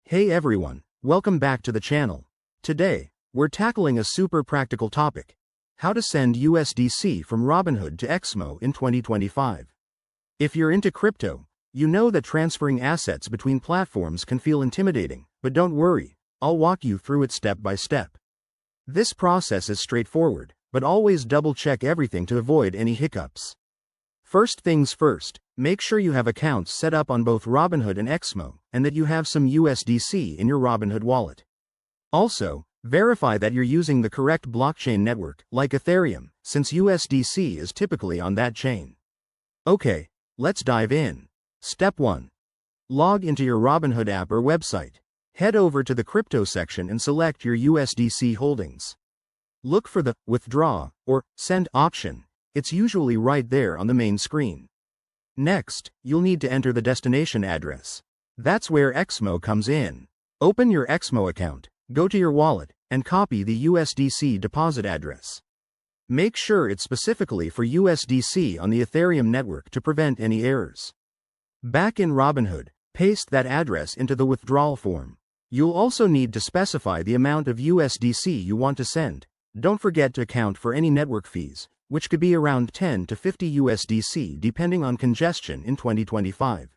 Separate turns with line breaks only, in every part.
Hey everyone, welcome back to the channel. Today, we're tackling a super practical topic: how to send USDC from Robinhood to XMO in 2025. If you're into crypto, you know that transferring assets between platforms can feel intimidating, but don't worry, I'll walk you through it step by step. This process is straightforward, but always double-check everything to avoid any hiccups. First things first, make sure you have accounts set up on both Robinhood and XMO, and that you have some USDC in your Robinhood wallet. Also, verify that you're using the correct blockchain network, like Ethereum, since USDC is typically on that chain. Okay, let's dive in. Step 1. Log into your Robinhood app or website. Head over to the crypto section and select your USDC holdings. Look for the Withdraw or Send option. It's usually right there on the main screen. Next, you'll need to enter the destination address. That's where XMO comes in. Open your XMO account, go to your wallet, and copy the USDC deposit address. Make sure it's specifically for USDC on the Ethereum network to prevent any errors. Back in Robinhood, paste that address into the withdrawal form. You'll also need to specify the amount of USDC you want to send. Don't forget to account for any network fees, which could be around 10 to 50 USDC depending on congestion in 2025.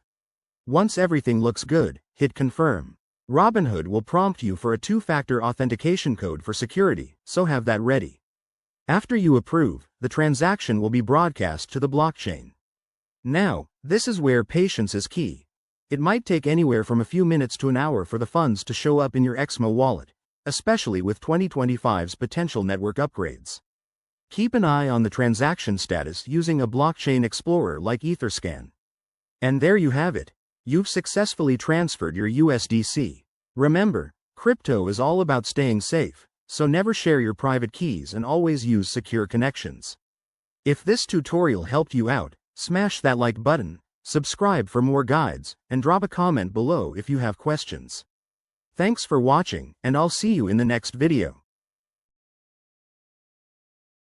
Once everything looks good, hit confirm. Robinhood will prompt you for a two-factor authentication code for security, so have that ready. After you approve, the transaction will be broadcast to the blockchain. Now, this is where patience is key. It might take anywhere from a few minutes to an hour for the funds to show up in your XMO wallet, especially with 2025's potential network upgrades. Keep an eye on the transaction status using a blockchain explorer like Etherscan. And there you have it. You've successfully transferred your USDC. Remember, crypto is all about staying safe, so never share your private keys and always use secure connections. If this tutorial helped you out, smash that like button, subscribe for more guides, and drop a comment below if you have questions. Thanks for watching, and I'll see you in the next video.